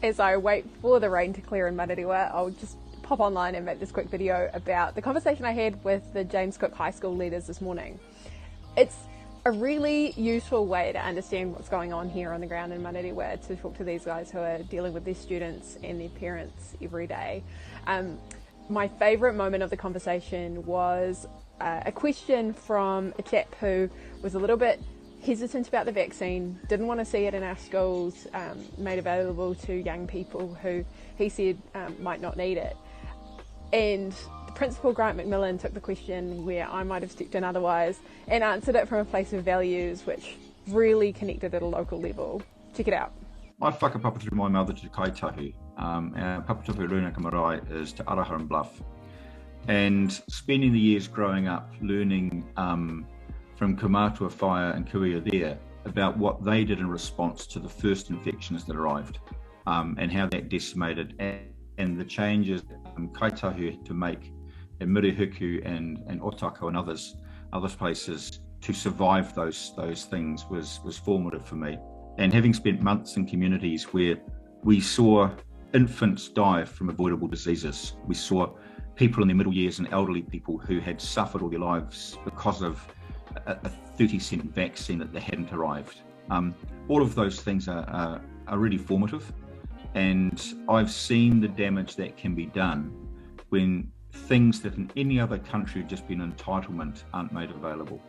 As I wait for the rain to clear in Manarewa, I'll just pop online and make this quick video about the conversation I had with the James Cook High School leaders this morning. It's a really useful way to understand what's going on here on the ground in Manarewa, to talk to these guys who are dealing with their students and their parents every day. My favourite moment of the conversation was a question from a chap who was a little bit hesitant about the vaccine, didn't want to see it in our schools, made available to young people who he said might not need it. And the Principal, Grant McMillan, took the question where I might have stepped in otherwise and answered it from a place of values which really connected at a local level. Check it out. I whakapapa through my mother to Kaitahu. Our papatopu Rūnaka Marae is to Araha and Bluff. And spending the years growing up learning from Kaumatua Fire and Kuia there about what they did in response to the first infections that arrived, and how that decimated, and the changes Kaitahu had to make in Murihuku and Otako and other places to survive those things was formative for me. And having spent months in communities where we saw infants die from avoidable diseases, we saw people in their middle years and elderly people who had suffered all their lives because of a 30-cent vaccine that they hadn't arrived. All of those things are really formative, and I've seen the damage that can be done when things that in any other country have just been entitlement aren't made available.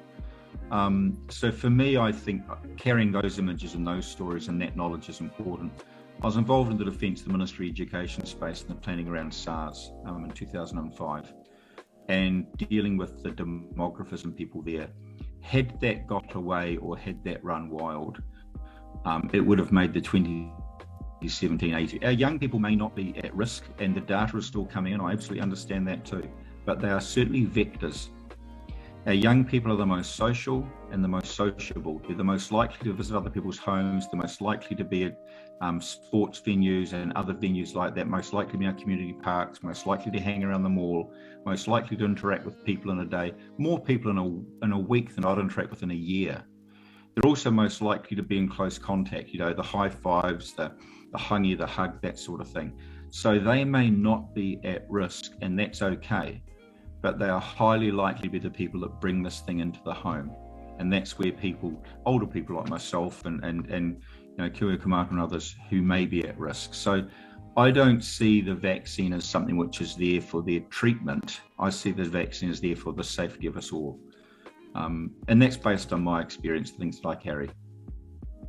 So for me, I think carrying those images and those stories and that knowledge is important. I was involved in the Defence, the Ministry of Education space and the planning around SARS in 2005, and dealing with the demographers and people there. Had that got away or had that run wild, it would have made the 2017-80. Our young people may not be at risk, and the data is still coming in. I absolutely understand that too, but they are certainly vectors. Our young people are the most social and the most sociable. They're the most likely to visit other people's homes, the most likely to be at sports venues and other venues like that, most likely to be in our community parks, most likely to hang around the mall, most likely to interact with people in a day, more people in a week than I'd interact with in a year. They're also most likely to be in close contact, the high fives, the hangi, the hug, that sort of thing. So they may not be at risk, and that's okay, but they are highly likely to be the people that bring this thing into the home. And that's where older people like myself and Kuia Kamaka and others who may be at risk. So I don't see the vaccine as something which is there for their treatment. I see the vaccine as there for the safety of us all. And that's based on my experience, the things that I carry.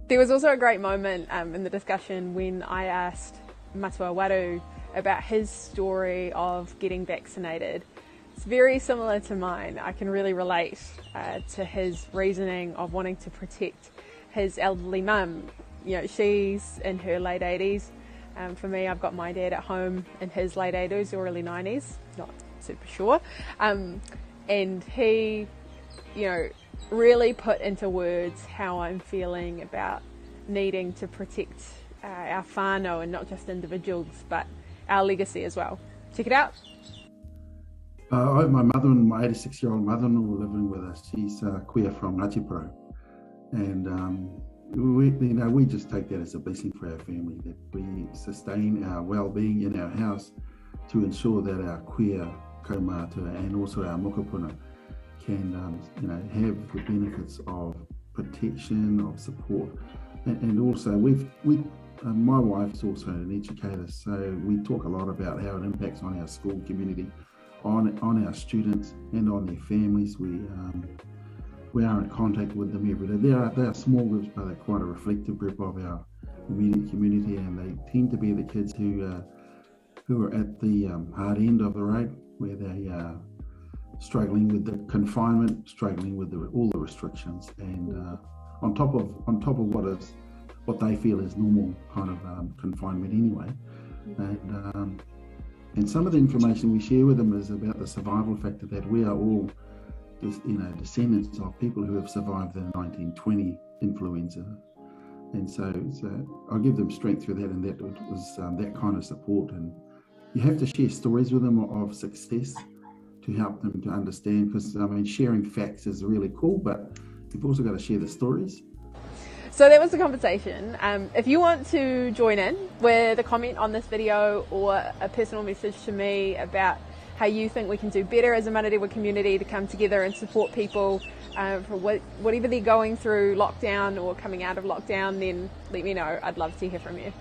There was also a great moment in the discussion when I asked Matua Waru about his story of getting vaccinated. It's very similar to mine. I can really relate to his reasoning of wanting to protect his elderly mum. She's in her late 80s. For me, I've got my dad at home in his late 80s or early 90s, not super sure. And he, really put into words how I'm feeling about needing to protect our whānau, and not just individuals, but our legacy as well. Check it out. I have my mother and my 86-year-old mother-in-law living with us. She's queer from Ngāti and we just take that as a blessing for our family, that we sustain our well-being in our house to ensure that our queer kaumātua and also our mokopuna can have the benefits of protection, of support, and also my wife's also an educator, so we talk a lot about how it impacts on our school community, on our students and on their families. We are in contact with them every day. They are small groups, but they're quite a reflective group of our immediate community, and they tend to be the kids who are at the hard end of the road, where they are struggling with the confinement, struggling with all the restrictions, and on top of what they feel is normal kind of confinement anyway. And some of the information we share with them is about the survival factor, that we are all descendants of people who have survived the 1920 influenza. And so I'll give them strength through that, and that was that kind of support. And you have to share stories with them of success to help them to understand, because sharing facts is really cool, but you've also got to share the stories. So that was the conversation. If you want to join in with a comment on this video or a personal message to me about how you think we can do better as a Manarewa community to come together and support people for whatever they're going through, lockdown or coming out of lockdown, then let me know. I'd love to hear from you.